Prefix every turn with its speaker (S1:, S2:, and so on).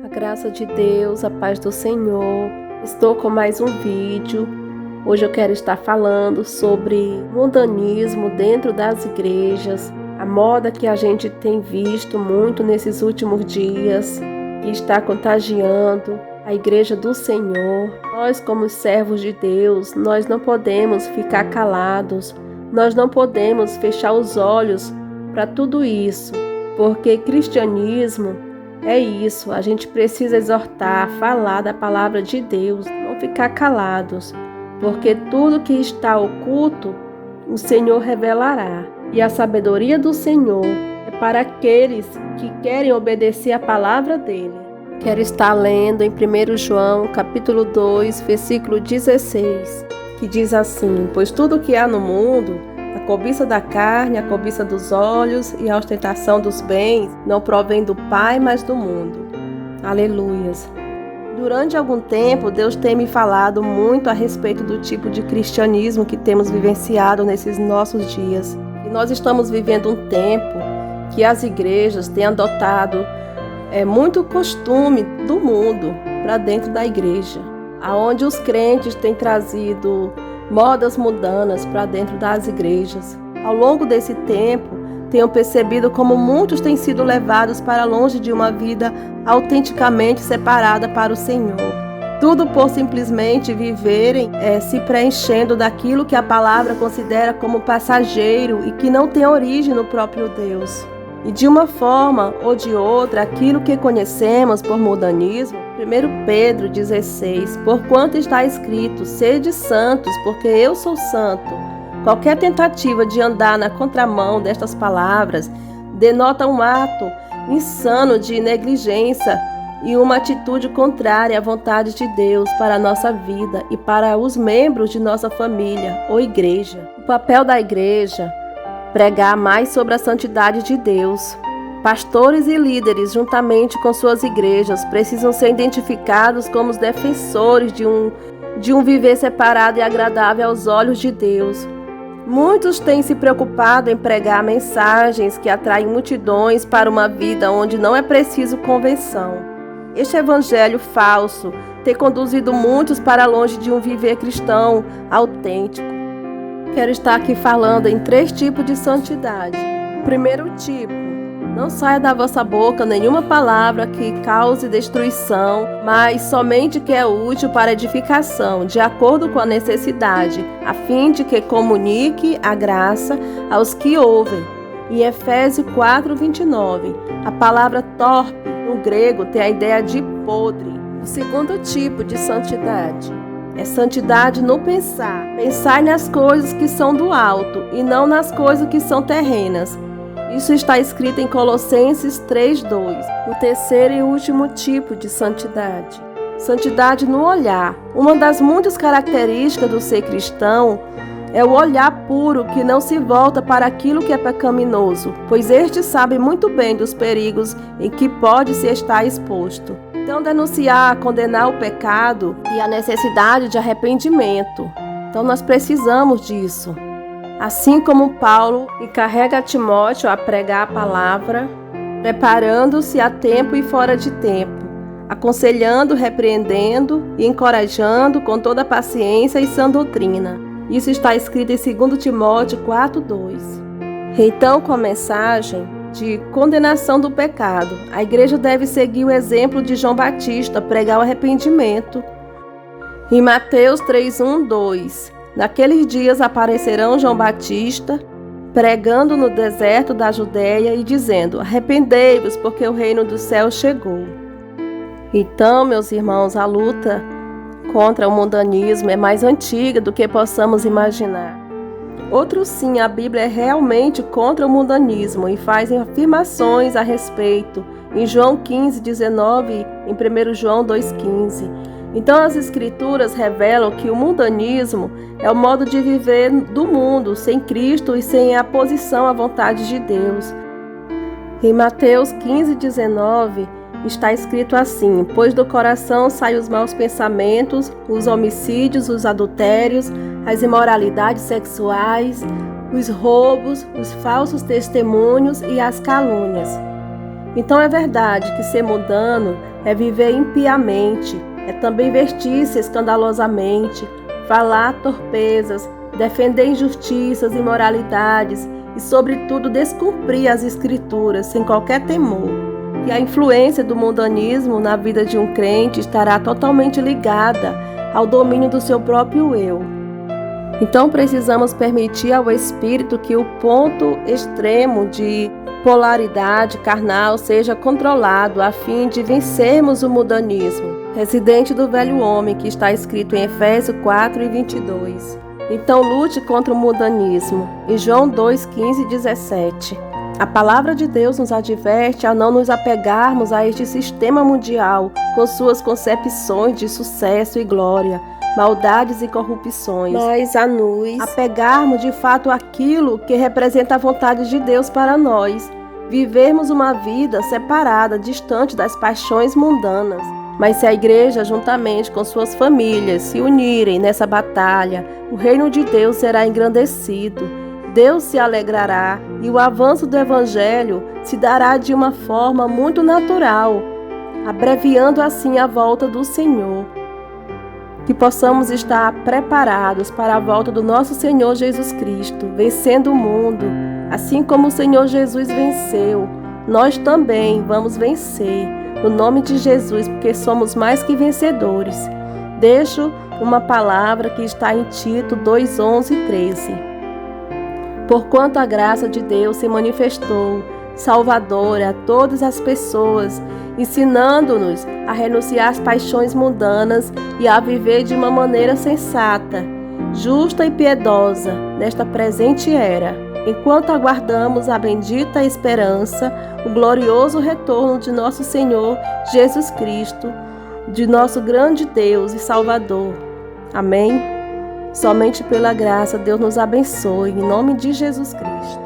S1: A graça de Deus, a paz do Senhor. Estou com mais um vídeo. Hoje eu quero estar falando sobre mundanismo dentro das igrejas, a moda que a gente tem visto muito nesses últimos dias, que está contagiando a igreja do Senhor. Nós, como servos de Deus, nós não podemos ficar calados, nós não podemos fechar os olhos para tudo isso, porque cristianismo é isso, a gente precisa exortar, falar da palavra de Deus, não ficar calados, porque tudo que está oculto, o Senhor revelará. E a sabedoria do Senhor é para aqueles que querem obedecer a palavra dele. Quero estar lendo em 1 João, capítulo 2, versículo 16, que diz assim: Pois tudo que há no mundo, a cobiça da carne, a cobiça dos olhos e a ostentação dos bens, não provém do Pai, mas do mundo. Aleluias. Durante algum tempo, Deus tem me falado muito a respeito do tipo de cristianismo que temos vivenciado nesses nossos dias. E nós estamos vivendo um tempo que as igrejas têm adotado muito costume do mundo para dentro da igreja, aonde os crentes têm trazido modas mundanas para dentro das igrejas. Ao longo desse tempo, tenho percebido como muitos têm sido levados para longe de uma vida autenticamente separada para o Senhor. Tudo por simplesmente viverem se preenchendo daquilo que a palavra considera como passageiro e que não tem origem no próprio Deus. E de uma forma ou de outra, aquilo que conhecemos por mundanismo, 1 Pedro 16, porquanto está escrito, sede santos, porque eu sou santo. Qualquer tentativa de andar na contramão destas palavras denota um ato insano de negligência e uma atitude contrária à vontade de Deus para a nossa vida e para os membros de nossa família ou igreja. O papel da igreja pregar mais sobre a santidade de Deus. Pastores e líderes, juntamente com suas igrejas, precisam ser identificados como os defensores de um viver separado e agradável aos olhos de Deus. Muitos têm se preocupado em pregar mensagens que atraem multidões para uma vida onde não é preciso convenção. Este evangelho falso tem conduzido muitos para longe de um viver cristão autêntico. Quero estar aqui falando em 3 tipos de santidade. O primeiro tipo: não saia da vossa boca nenhuma palavra que cause destruição, mas somente que é útil para edificação, de acordo com a necessidade, a fim de que comunique a graça aos que ouvem. Em Efésios 4:29, a palavra torpe, no grego, tem a ideia de podre. O segundo tipo de santidade é santidade no pensar. Pensar nas coisas que são do alto e não nas coisas que são terrenas. Isso está escrito em Colossenses 3:2. O terceiro e último tipo de santidade. Santidade no olhar. Uma das muitas características do ser cristão é o olhar puro que não se volta para aquilo que é pecaminoso, pois este sabe muito bem dos perigos em que pode se estar exposto. Então, denunciar, condenar o pecado e a necessidade de arrependimento. Então, nós precisamos disso. Assim como Paulo encarrega Timóteo a pregar a palavra, preparando-se a tempo e fora de tempo, aconselhando, repreendendo e encorajando com toda paciência e sã doutrina. Isso está escrito em 2 Timóteo 4:2. Então, com a mensagem de condenação do pecado, a igreja deve seguir o exemplo de João Batista, pregar o arrependimento. Em Mateus 3:1-2, naqueles dias aparecerão João Batista, pregando no deserto da Judéia e dizendo: arrependei-vos, porque o reino do céu chegou. Então, meus irmãos, a luta contra o mundanismo é mais antiga do que possamos imaginar. Outro sim, a Bíblia é realmente contra o mundanismo e faz afirmações a respeito em João 15:19 e em 1 João 2:15. Então as escrituras revelam que o mundanismo é o modo de viver do mundo, sem Cristo e sem a posição à vontade de Deus. Em Mateus 15:19 está escrito assim: pois do coração saem os maus pensamentos, os homicídios, os adultérios, as imoralidades sexuais, os roubos, os falsos testemunhos e as calúnias. Então é verdade que ser mundano é viver impiamente, é também vestir-se escandalosamente, falar torpezas, defender injustiças e imoralidades e, sobretudo, descumprir as Escrituras sem qualquer temor. E a influência do mundanismo na vida de um crente estará totalmente ligada ao domínio do seu próprio eu. Então precisamos permitir ao Espírito que o ponto extremo de polaridade carnal seja controlado a fim de vencermos o mundanismo, residente do velho homem, que está escrito em Efésios 4:22. Então lute contra o mundanismo, em João 2:15 e 17. A palavra de Deus nos adverte a não nos apegarmos a este sistema mundial com suas concepções de sucesso e glória, maldades e corrupções, mas a nos apegarmos de fato àquilo que representa a vontade de Deus para nós, vivermos uma vida separada, distante das paixões mundanas. Mas se a igreja, juntamente com suas famílias, se unirem nessa batalha, o reino de Deus será engrandecido, Deus se alegrará e o avanço do Evangelho se dará de uma forma muito natural, abreviando assim a volta do Senhor. Que possamos estar preparados para a volta do nosso Senhor Jesus Cristo, vencendo o mundo, assim como o Senhor Jesus venceu. Nós também vamos vencer, no nome de Jesus, porque somos mais que vencedores. Deixo uma palavra que está em Tito 2:11 e 13. Porquanto a graça de Deus se manifestou, salvadora a todas as pessoas, ensinando-nos a renunciar às paixões mundanas e a viver de uma maneira sensata, justa e piedosa nesta presente era, enquanto aguardamos a bendita esperança, o glorioso retorno de nosso Senhor Jesus Cristo, de nosso grande Deus e Salvador. Amém? Somente pela graça Deus nos abençoe, em nome de Jesus Cristo.